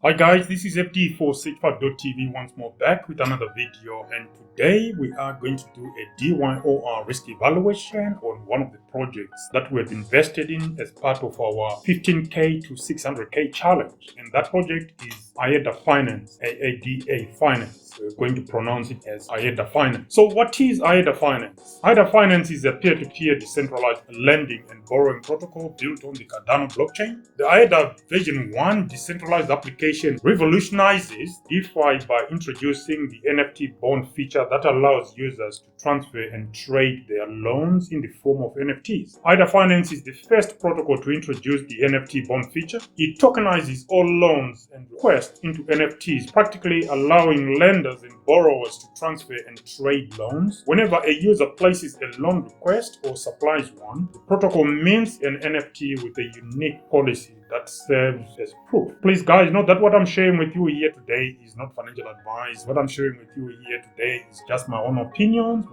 Hi guys, this is FD465.tv once more back with another video, and today we are going to do a DYOR risk evaluation on one of the projects that we have invested in as part of our 15k to 600k challenge, and that project is ADDA.Finance, AADA.Finance. We're going to pronounce it as ADDA.Finance. So what is ADDA.Finance? ADDA.Finance is a peer-to-peer decentralized lending and borrowing protocol built on the Cardano blockchain. The ADDA version 1 decentralized application revolutionizes DeFi by introducing the NFT bond feature that allows users to transfer and trade their loans in the form of NFTs. ADDA.Finance is the first protocol to introduce the NFT bond feature. It tokenizes all loans and requests into NFTs, practically allowing lenders and borrowers to transfer and trade loans. Whenever a user places a loan request or supplies one, the protocol mints an NFT with a unique policy that serves as proof. Please guys, note that what I'm sharing with you here today is not financial advice. What I'm sharing with you here today is just my own opinions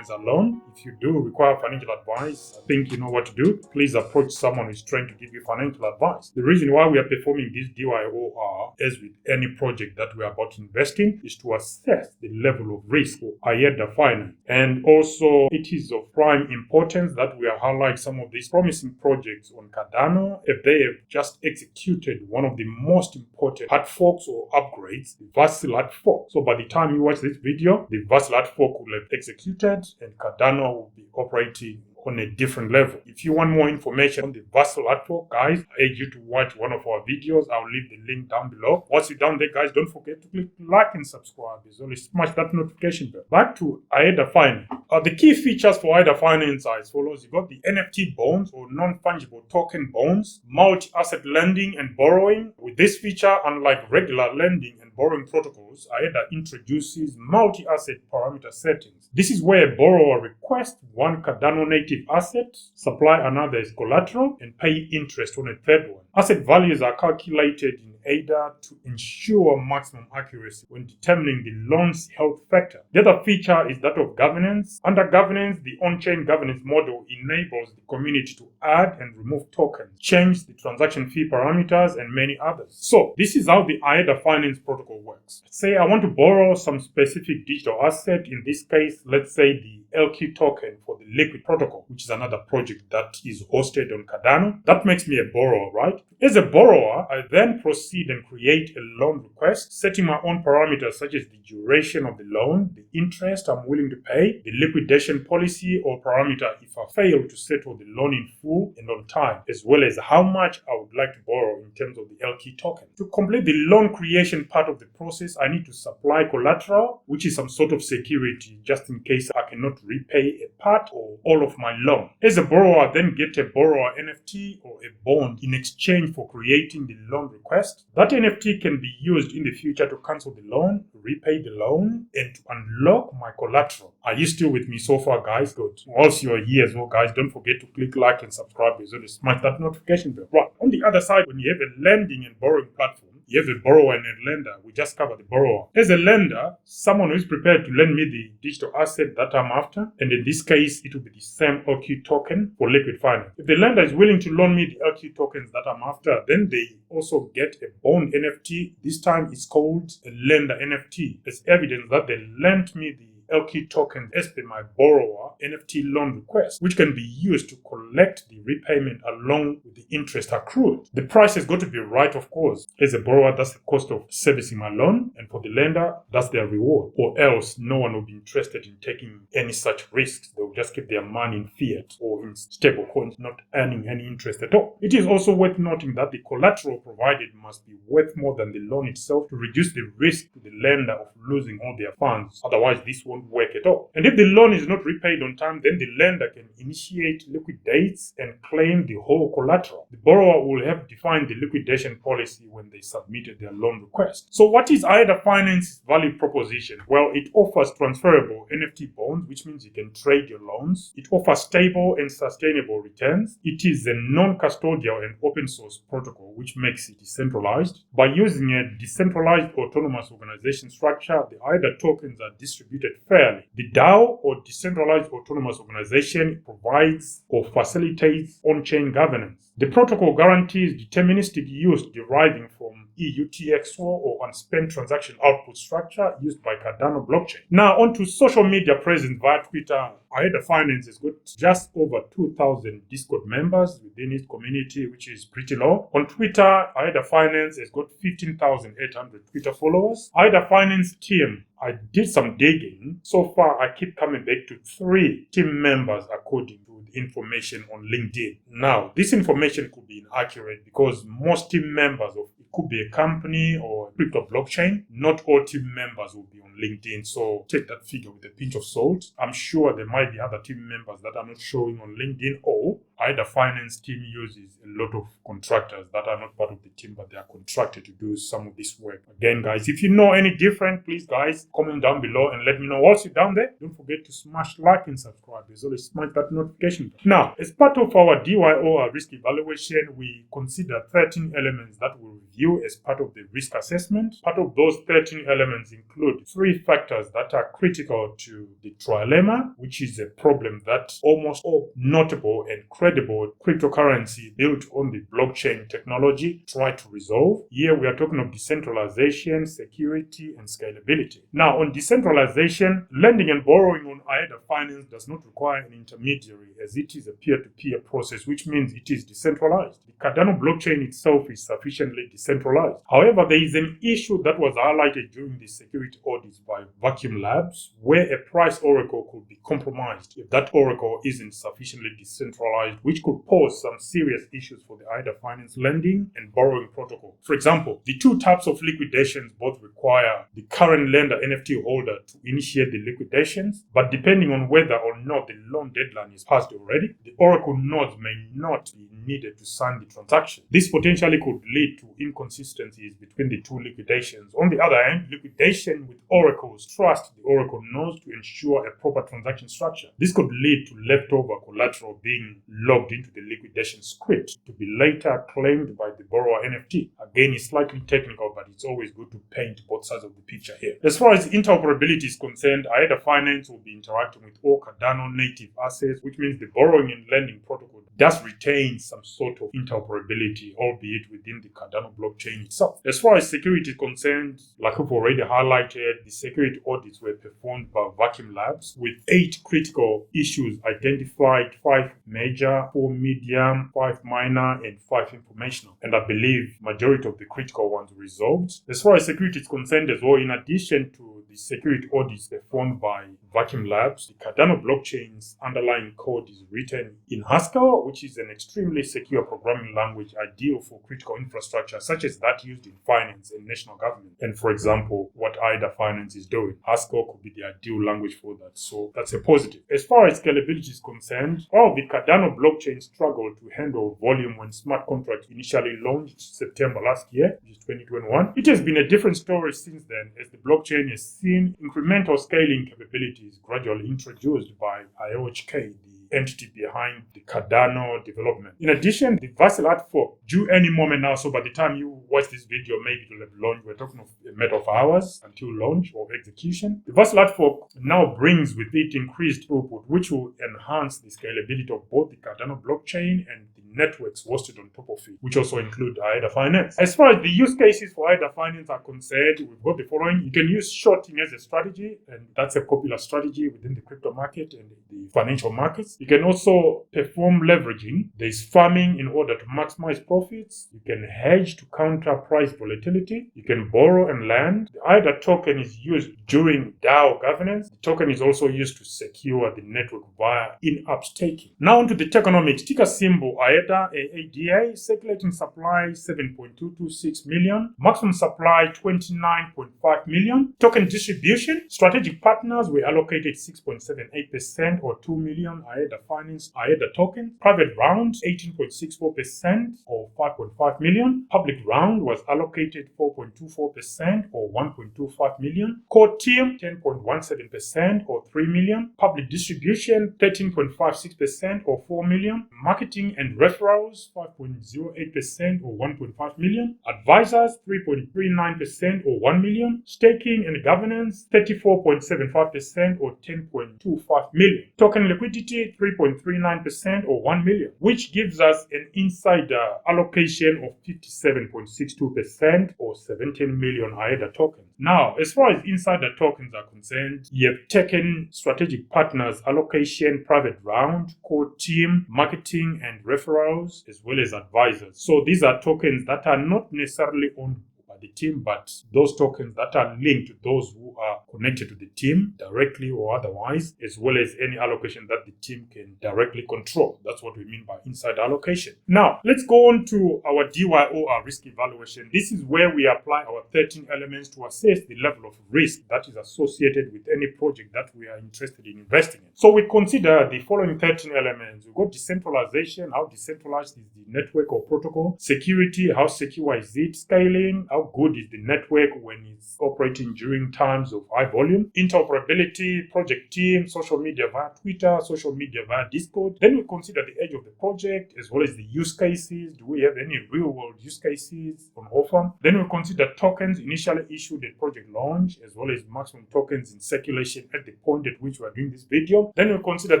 alone. If you do require financial advice, I think you know what to do. Please approach someone who's trying to give you financial advice. The reason why we are performing this DYOR, as with any project that we are about to invest in, is to assess the level of risk for ADDA.Finance. And also, it is of prime importance that we highlight some of these promising projects on Cardano if they have just executed one of the most important hard forks or upgrades, the Vasil hard fork. So by the time you watch this video, the Vasil hard fork will have executed and Cardano will be operating on a different level. If you want more information on the Vasil hard fork, guys, I urge you to watch one of our videos. I'll leave the link down below. Once you're down there, guys, don't forget to click like and subscribe. As well as smash that notification bell. Back to ADDA.Finance. The key features for ADDA.Finance are as follows. You got the NFT bonds or non-fungible token bonds, multi-asset lending and borrowing. With this feature, unlike regular lending and borrowing protocols, ADDA introduces multi-asset parameter settings. This is where a borrower requests one Cardano native asset, supply another as collateral, and pay interest on a third one. Asset values are calculated in ADDA to ensure maximum accuracy when determining the loan's health factor. The other feature is that of governance. Under governance, the on-chain governance model enables the community to add and remove tokens, change the transaction fee parameters, and many others. So this is how the ADDA.Finance protocol works. Say I want to borrow some specific digital asset. In this case, let's say the LQ token for the Liquid protocol, which is another project that is hosted on Cardano. That makes me a borrower, right? As a borrower, I then proceed and create a loan request, setting my own parameters such as the duration of the loan, the interest I'm willing to pay, the liquidation policy or parameter if I fail to settle the loan in full and on time, as well as how much I would like to borrow in terms of the LQ token. To complete the loan creation part of the process, I need to supply collateral, which is some sort of security just in case I cannot repay a part or all of my loan. As a borrower, I then get a borrower NFT or a bond in exchange for creating the loan request. That NFT can be used in the future to cancel the loan, repay the loan, and to unlock my collateral. Are you still with me so far, guys? Good. Whilst you're here as well, guys, don't forget to click like and subscribe as well as smash that notification bell. Right. On the other side, when you have a lending and borrowing platform, you have a borrower and a lender. We just covered the borrower. As a lender, someone who is prepared to lend me the digital asset that I'm after, and in this case, it will be the same LQ token for Liquid Finance. If the lender is willing to loan me the LQ tokens that I'm after, then they also get a bond NFT. This time it's called a lender NFT. It's evidence that they lent me the LQ token as per my borrower NFT loan request, which can be used to collect the repayment along with the interest accrued. The price has got to be right, of course. As a borrower, that's the cost of servicing my loan, and for the lender, that's their reward. Or else, no one will be interested in taking any such risks. They'll just keep their money in fiat or in stable coins, not earning any interest at all. It is also worth noting that the collateral provided must be worth more than the loan itself to reduce the risk to the lender of losing all their funds. Otherwise, this won't work at all. And if the loan is not repaid on time, then the lender can initiate liquidates and claim the whole collateral. The borrower will have defined the liquidation policy when they submitted their loan request. So what is ADDA.Finance's value proposition? Well, it offers transferable NFT bonds, which means you can trade your loans. It offers stable and sustainable returns. It is a non-custodial and open source protocol, which makes it decentralized. By using a decentralized autonomous organization structure, the ADDA tokens are distributed fairly. The DAO, or Decentralized Autonomous Organization, provides or facilitates on-chain governance. The protocol guarantees deterministic use deriving from EUTXO or unspent transaction output structure used by Cardano blockchain. Now onto social media presence via Twitter. ADDA.Finance has got just over 2,000 Discord members within its community, which is pretty low. On Twitter, ADDA.Finance has got 15,800 Twitter followers. ADDA.Finance team, I did some digging. So far, I keep coming back to 3 team members according to the information on LinkedIn. Now, this information could be inaccurate because most team members of it could be a company or a crypto blockchain. Not all team members will be on LinkedIn, so take that figure with a pinch of salt. I'm sure there might be other team members that are not showing on LinkedIn, or ADDA.Finance team uses a lot of contractors that are not part of the team, but they are contracted to do some of this work. Again, guys, if you know any different, please, guys, comment down below and let me know. Also, down there, don't forget to smash like and subscribe. As always, smash that notification button. Now, as part of our DYO, our risk evaluation, we consider 13 elements that we'll review as part of the risk assessment. Part of those 13 elements include 3 factors that are critical to the trilemma, which is a problem that almost all notable and credible cryptocurrency built on the blockchain technology try to resolve. Here we are talking of decentralization, security, and scalability. Now, on decentralization, lending and borrowing on ADDA.Finance does not require an intermediary, as it is a peer-to-peer process, which means it is decentralized. The Cardano blockchain itself is sufficiently decentralized. However, there is an issue that was highlighted during the security audits by Vacuum Labs, where a price oracle could be compromised if that oracle isn't sufficiently decentralized, which could pose some serious issues for the ADDA.Finance lending and borrowing protocol. For example, the 2 types of liquidations both require the current lender NFT holder to initiate the liquidations, but depending on whether or not the loan deadline is passed already, the oracle nodes may not be needed to sign the transaction. This potentially could lead to inconsistencies between the 2 liquidations. On the other hand, liquidation with oracles trust the oracle nodes to ensure a proper transaction structure. This could lead to leftover collateral being logged into the liquidation script to be later claimed by the borrower NFT. Again, it's slightly technical, but it's always good to paint both sides of the picture here. As far as interoperability is concerned, ADDA.Finance will be interacting with all Cardano native assets, which means the borrowing and lending protocol does retain some sort of interoperability, albeit within the Cardano blockchain itself. As far as security is concerned, like I've already highlighted, the security audits were performed by Vacuum Labs with 8 critical issues identified, 5 major, 4 medium, 5 minor, and 5 informational. And I believe majority of the critical ones resolved. As far as security is concerned as well, in addition to the security audits performed by Vacuum Labs, the Cardano blockchain's underlying code is written in Haskell, which is an extremely secure programming language ideal for critical infrastructure such as that used in finance and national government. And for example, what ADDA.Finance is doing, Haskell could be the ideal language for that. So that's a positive. As far as scalability is concerned, while the Cardano blockchain struggled to handle volume when smart contracts initially launched September last year, which is 2021, it has been a different story since then, as the blockchain has seen incremental scaling capabilities gradually introduced by IOHK, the entity behind the Cardano development. In addition, the Vasil art fork due any moment now, so by the time you watch this video, maybe it will have launched. We're talking of a matter of hours until launch or execution. The Vasil art fork now brings with it increased throughput, which will enhance the scalability of both the Cardano blockchain and the networks hosted on top of it, which also include ADDA.Finance. As far as the use cases for ADDA.Finance are concerned, we've got the following. You can use shorting as a strategy, and that's a popular strategy within the crypto market and the financial markets. You can also perform leveraging. There's farming in order to maximize profits. You can hedge to counter price volatility. You can borrow and lend. The ADDA token is used during DAO governance. The token is also used to secure the network via in-app staking. Now onto the Tokenomics. Ticker symbol ADDA, AADA. Circulating supply 7.226 million. Maximum supply 29.5 million. Token distribution. Strategic partners were allocated 6.78% or 2 million ADDA.Finance ADDA tokens. Private round 18.64% or 5.5 million. Public round was allocated 4.24% or 1.25 million. Core team 10.17% or 3 million. Public distribution 13.56% or 4 million. Marketing and referrals 5.08% or 1.5 million. Advisors 3.39% or 1 million. Staking and governance 34.75% or 10.25 million. Token liquidity 23.39% or 1 million, which gives us an insider allocation of 57.62% or 17 million ADDA tokens. Now, as far as insider tokens are concerned, you have taken strategic partners allocation private round, core team, marketing and referrals, as well as advisors. So these are tokens that are not necessarily owned by the team, but those tokens that are linked to those who are connected to the team directly or otherwise, as well as any allocation that the team can directly control. That's what we mean by inside allocation. Now, let's go on to our DYOR risk evaluation. This is where we apply our 13 elements to assess the level of risk that is associated with any project that we are interested in investing in. So we consider the following 13 elements. We've got decentralization, how decentralized is the network or protocol, security, how secure is it, scaling, how good is the network when it's operating during times of high volume, interoperability, project team, social media via Twitter, social media via Discord. Then we consider the age of the project as well as the use cases. Do we have any real world use cases on offer? Then we consider tokens initially issued at project launch as well as maximum tokens in circulation at the point at which we are doing this video. Then we consider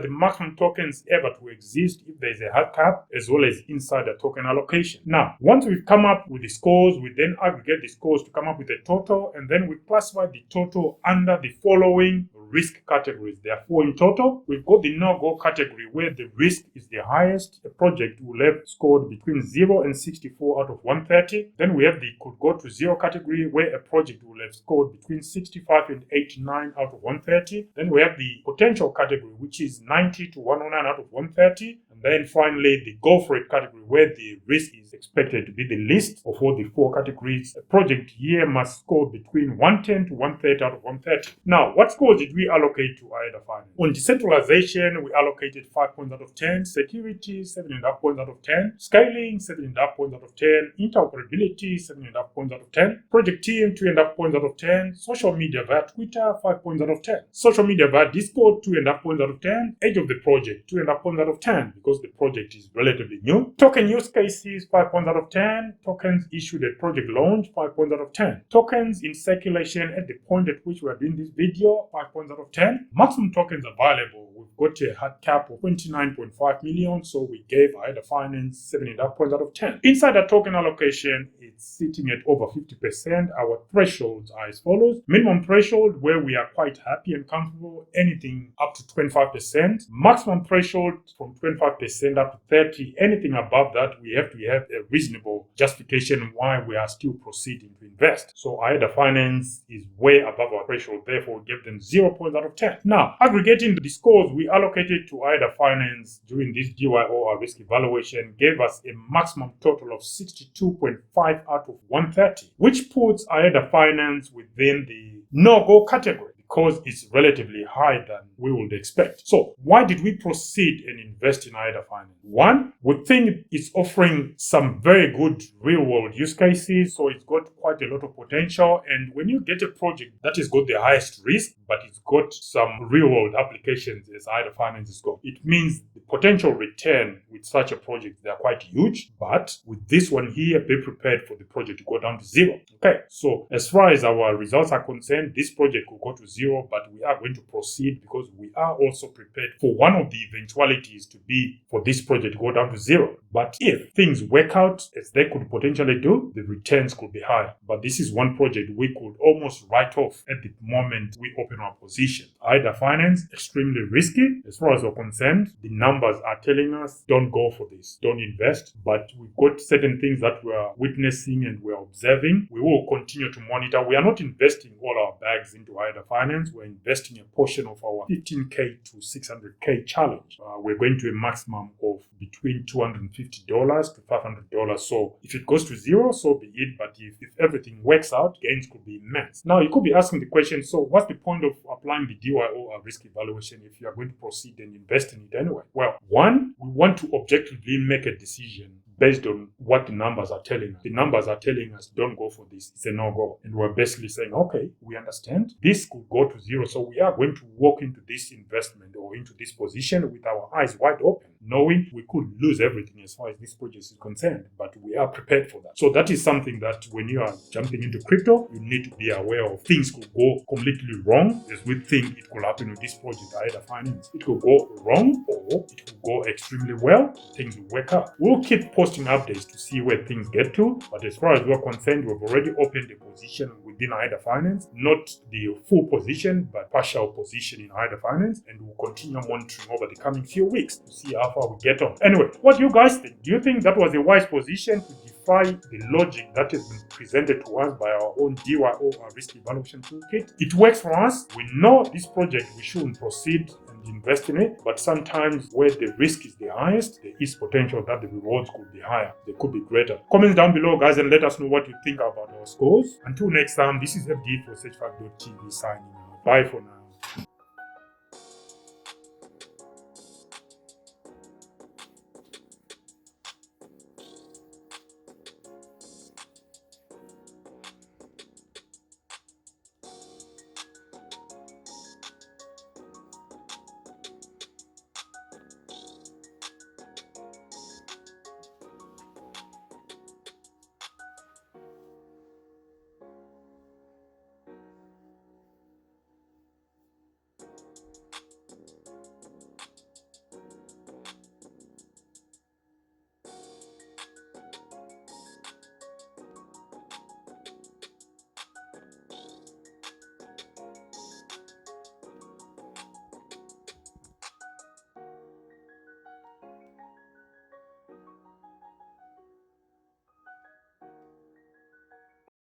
the maximum tokens ever to exist if there is a hard cap, as well as insider token allocation. Now, once we've come up with the scores, we then aggregate the scores to come up with a total, and then we classify the total under the following risk categories. There are 4 in total. We've got the no-go category where the risk is the highest. A project will have scored between 0 and 64 out of 130. Then we have the could go to 0 category where a project will have scored between 65 and 89 out of 130. Then we have the potential category, which is 90 to 109 out of 130. And then finally, the go for it category where the risk is expected to be the least of all the 4 categories. A project here must score between 110 to 130 out of 130. Now, what scores did we allocate to ADDA.Finance? On decentralization, we allocated 5 points out of 10. Security, 7.5 points out of 10. Scaling, 7.5 points out of 10. Interoperability, 7.5 points out of 10. Project team, 2.5 points out of 10. Social media via Twitter, 5 points out of 10. Social media via Discord, 2.5 points out of 10. Age of the project, 2.5 points out of 10 because the project is relatively new. Token use cases, 5 points out of 10. Tokens issued at project launch, 5 points out of 10. Tokens in circulation at the point at which we are doing this video, 5 points out of 10. Maximum tokens available, we've got a hard cap of 29.5 million, so we gave ADDA.Finance 7.5 points out of 10. Insider token allocation, it's sitting at over 50%. Our thresholds are as follows. Minimum threshold, where we are quite happy and comfortable, anything up to 25%. Maximum threshold from 25% up to 30. Anything above that, we have to have a reasonable justification why we are still proceeding to invest. So ADDA.Finance is way above our threshold, therefore we give them 0 points out of 10. Now, aggregating the scores we allocated to ADDA.Finance during this DYOR risk evaluation gave us a maximum total of 62.5 out of 130, which puts ADDA.Finance within the no-go category, because it's relatively higher than we would expect. So why did we proceed and invest in ADDA.Finance? One, we think it's offering some very good real-world use cases, so it's got quite a lot of potential. And when you get a project that has got the highest risk, but it's got some real-world applications as ADDA.Finance has got, it means the potential return with such a project, they're quite huge. But with this one here, be prepared for the project to go down to 0. Okay, so as far as our results are concerned, this project will go to 0, but we are going to proceed because we are also prepared for one of the eventualities to be for this project to go down to 0. But if things work out as they could potentially do, the returns could be high. But this is one project we could almost write off at the moment we open our position. ADDA.Finance, extremely risky. As far as we're concerned, the numbers are telling us don't go for this, don't invest. But we've got certain things that we're witnessing and we're observing. We will continue to monitor. We are not investing all our bags into ADDA.Finance. We're investing a portion of our 15K to 600K challenge. We're going to a maximum of between $250 to $500. So if it goes to 0, so be it. But if everything works out, gains could be immense. Now, you could be asking the question, so what's the point of applying the DYOR risk evaluation if you are going to proceed and invest in it anyway? Well, one, we want to objectively make a decision based on what the numbers are telling us. The numbers are telling us don't go for this. It's a no-go. And we're basically saying, okay, we understand. This could go to 0. So we are going to walk into this investment or into this position with our eyes wide open, knowing we could lose everything as far as this project is concerned, but we are prepared for that. So that is something that when you are jumping into crypto, you need to be aware of. Things could go completely wrong, as we think it could happen with this project, ADDA.Finance. It could go wrong, or it could go extremely well. Things will work out. We'll keep posting updates to see where things get to, but as far as we're concerned, we've already opened a position within ADDA.Finance, not the full position, but partial position in ADDA.Finance, and we'll continue monitoring over the coming few weeks to see how far we get on. Anyway, what do you guys think? Do you think that was a wise position to defy the logic that has been presented to us by our own DYO, our risk evaluation toolkit? It works for us. We know this project, we shouldn't proceed and invest in it, but sometimes where the risk is the highest, there is potential that the rewards could be higher, they could be greater. Comments down below, guys, and let us know what you think about our scores. Until next time, this is FD for Searchfact.tv signing out. Bye for now.